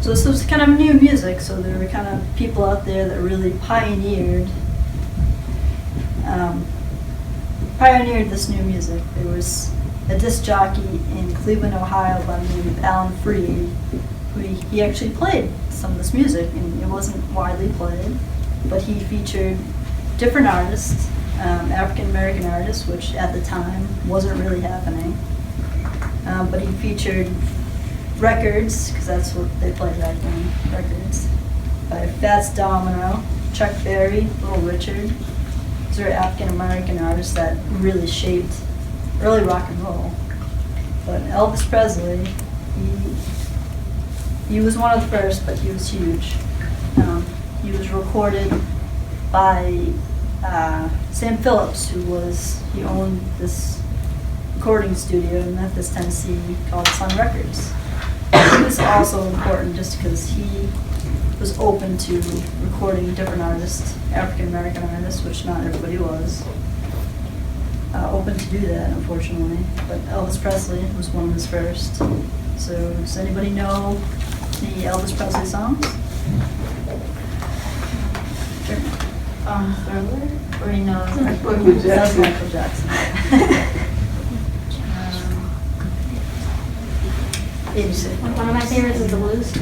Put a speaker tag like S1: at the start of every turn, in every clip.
S1: So this was kind of new music, so there were kind of people out there that really pioneered this new music. There was a disc jockey in Cleveland, Ohio by the name of Alan Freed, who he actually played some of this music, and it wasn't widely played, but he featured different artists, African American artists, which at the time wasn't really happening. But he featured records, because that's what they played back then, records, by Fats Domino, Chuck Berry, Little Richard. These are African American artists that really shaped early rock and roll. But Elvis Presley, he was one of the first, but he was huge. He was recorded by Sam Phillips, he owned this recording studio in Memphis, Tennessee called Sun Records. He was also important just because he was open to recording different artists, African American artists, which not everybody was open to do that, unfortunately. But Elvis Presley was one of his first. So does anybody know the Elvis Presley songs? Sure.
S2: Thriller? Or you know,
S1: that's Michael Jackson. 86.
S2: One of my favorites is the blues.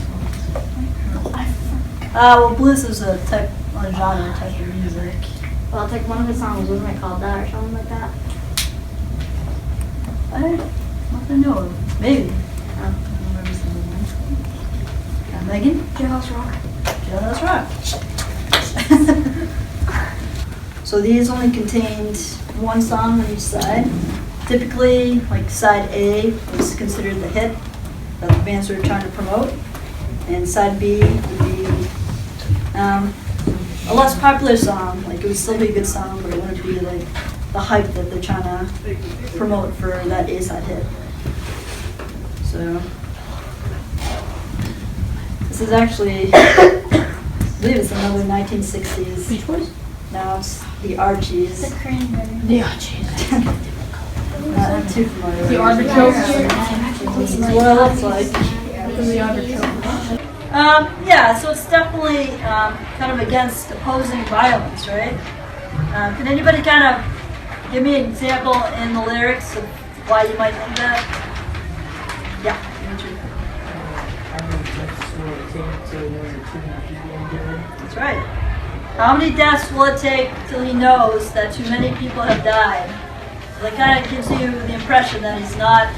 S1: Well, blues is a genre type of music.
S2: Well, it's like one of his songs, wasn't it called that or something like that?
S1: I don't know. Maybe. I don't remember some of them. Megan?
S2: Jailhouse Rock.
S1: Jailhouse Rock. So these only contained one song on each side. Typically, like side A was considered the hit that the bands were trying to promote, and side B would be a less popular song. Like it would still be a good song, but it wouldn't be like the hype that they're trying to promote for that A-side hit. So this is actually, I believe it's another 1960s.
S2: Beach Boys?
S1: No, it's the Archies.
S2: The Cranberries.
S3: The Archies.
S1: Not too familiar.
S3: The Artichokes.
S1: This is what it looks like.
S3: The Artichokes.
S1: Yeah, so it's definitely kind of against opposing violence, right? Can anybody kind of give me an example in the lyrics of why you might think that? Yeah. That's right. How many deaths will it take till he knows that too many people have died? So that kind of gives you the impression that he's not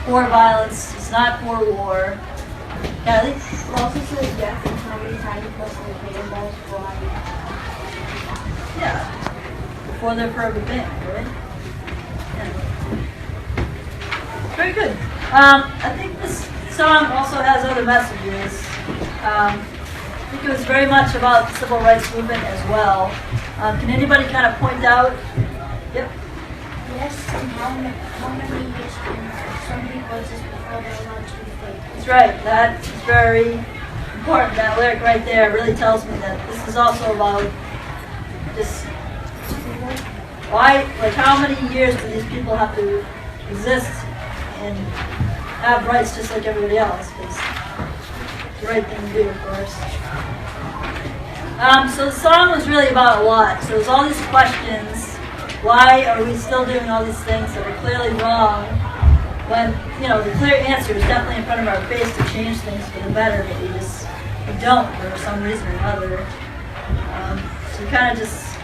S1: for violence, he's not for war. Kylie?
S2: It also says death and how many times plus the cannonballs fly.
S1: Yeah. Before they're forever banned, right? Yeah. Very good. I think this song also has other messages. I think it was very much about the civil rights movement as well. Can anybody kind of point out? Yep.
S2: Yes, and how many years can somebody voices before they're allowed to be free?
S1: That's right. That is very important. That lyric right there really tells me that this is also about just why, like how many years do these people have to exist and have rights just like everybody else? Because it's the right thing to do, of course. So the song was really about a lot. So there's all these questions. Why are we still doing all these things that are clearly wrong when, you know, the clear answer is definitely in front of our face to change things for the better, but we don't for some reason or another. So it kind of just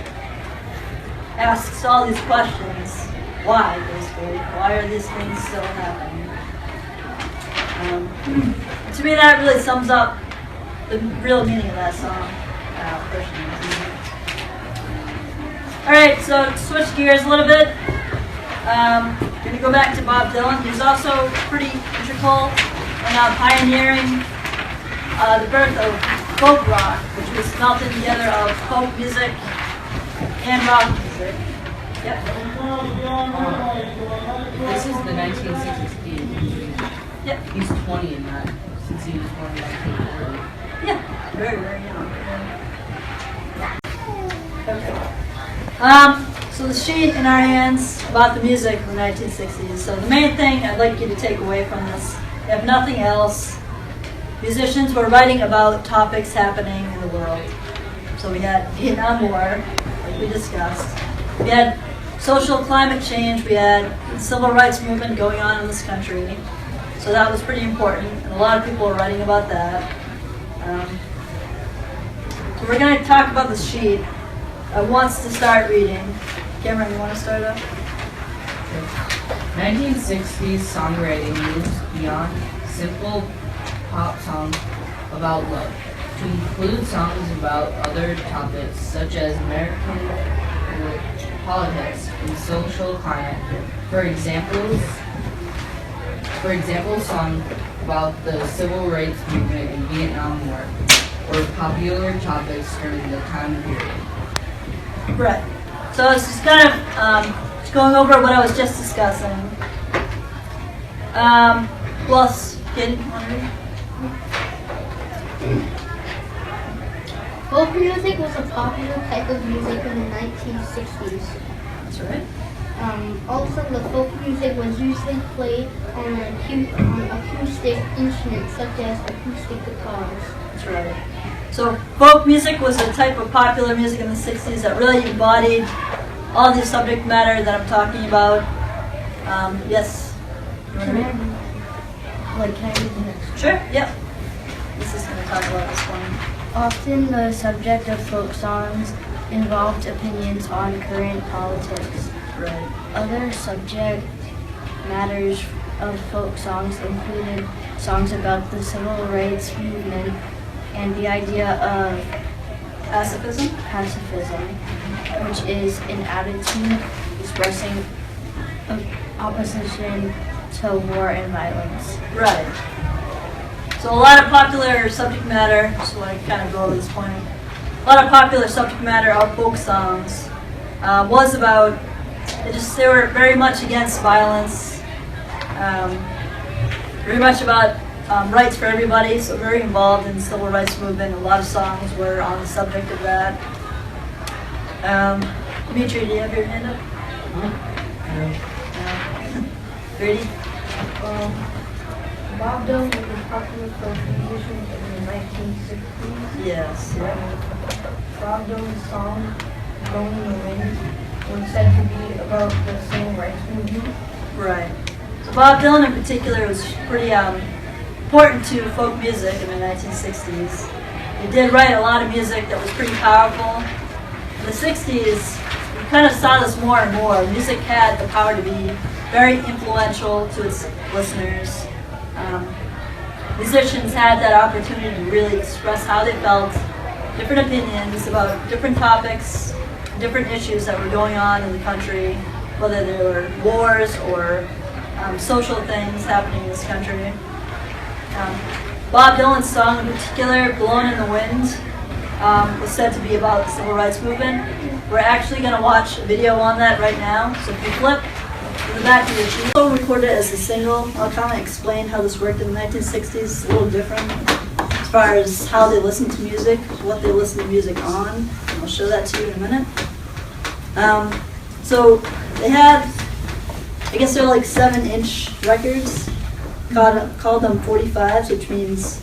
S1: asks all these questions. Why, basically? Why are these things still happening? To me, that really sums up the real meaning of that song. Personally. All right, so to switch gears a little bit, going to go back to Bob Dylan. He was also pretty integral in pioneering the birth of folk rock, which was melted together of folk music and rock music. Yep.
S4: This is the 1960s kid.
S1: Yep.
S4: He's 20 in that, since he was born in 1940.
S1: Yeah, very, very young. Okay. So the sheet in our hands about the music of the 1960s. So the main thing I'd like you to take away from this, if nothing else, musicians were writing about topics happening in the world. So we had Vietnam War, like we discussed. We had social climate change. We had the civil rights movement going on in this country. So that was pretty important, and a lot of people were writing about that. So we're going to talk about the sheet. Wants to start reading. Cameron, you want to start up?
S4: 1960s songwriting moves beyond simple pop songs about love to include songs about other topics such as American politics and social climate. For example, songs about the civil rights movement and Vietnam War were popular topics during the time period.
S1: Right. So it's just kind of just going over what I was just discussing. Who else? Kid, want to read?
S2: Folk music was a popular type of music in the 1960s.
S1: That's right.
S2: Also, the folk music was usually played on acoustic instruments such as acoustic guitars.
S1: That's right. So folk music was a type of popular music in the 60s that really embodied all the subject matter that I'm talking about. Yes? You want to read?
S3: Can I read the next?
S1: Sure, yep. This is going to talk about this one.
S3: Often the subject of folk songs involved opinions on current politics.
S1: Right.
S3: Other subject matters of folk songs included songs about the civil rights movement and the idea of
S1: Pacifism?
S3: pacifism, which is an attitude expressing opposition to war and violence.
S1: Right. So a lot of popular subject matter, so I kind of go over this point. A lot of popular subject matter of folk songs was about, they were very much against violence, very much about rights for everybody, so very involved in the civil rights movement. A lot of songs were on the subject of that. Dimitri, do you have your hand up? Ready?
S3: Bob Dylan was a popular folk musician in the 1960s.
S1: Yes.
S3: Bob Dylan's song, "Blowing in the Wind," was said to be about the civil rights movement.
S1: Right. So Bob Dylan in particular was pretty important to folk music in the 1960s. He did write a lot of music that was pretty powerful. In the 60s, we kind of saw this more and more. Music had the power to be very influential to its listeners. Musicians had that opportunity to really express how they felt, different opinions about different topics, different issues that were going on in the country, whether there were wars or social things happening in this country. Bob Dylan's song in particular, "Blowin' in the Wind," was said to be about the civil rights movement. We're actually going to watch a video on that right now, so if you flip to the back of your sheet. Also recorded as a single. I'll kind of explain how this worked in the 1960s, a little different as far as how they listened to music, what they listened to music on. I'll show that to you in a minute. So they had, I guess they're like 7-inch records, called them 45s, which means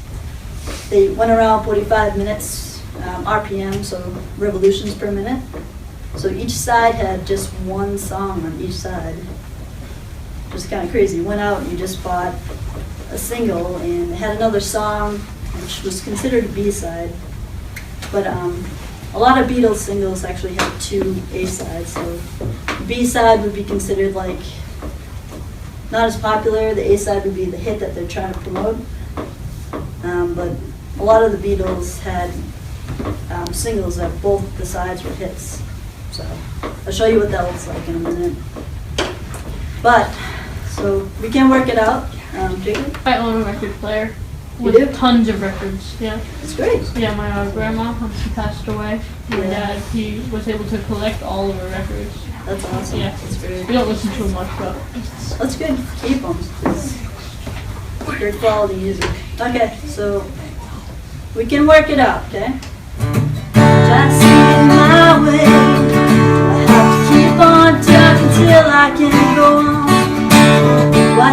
S1: they went around 45 minutes RPM, so revolutions per minute. So each side had just one song on each side. It was kind of crazy. You went out and you just bought a single, and it had another song, which was considered a B-side. But a lot of Beatles singles actually have 2 A-sides. So the B-side would be considered like not as popular. The A-side would be the hit that they're trying to promote. But a lot of the Beatles had singles that both the sides were hits. So I'll show you what that looks like in a minute. But, so we can work it out. Jacob?
S5: I own a record player
S1: You
S5: with
S1: do?
S5: tons of records. Yeah,
S1: It's great.
S5: yeah. My grandma, when she passed away, my
S1: Yeah.
S5: dad, he was able to collect all of her records.
S1: That's awesome.
S5: Yeah.
S1: That's great.
S5: We don't listen to them much, but
S1: That's good. Keep them. It's great quality music. Okay, so we can work it out, okay? Just in my way. I have to keep on talking till I can go on. Why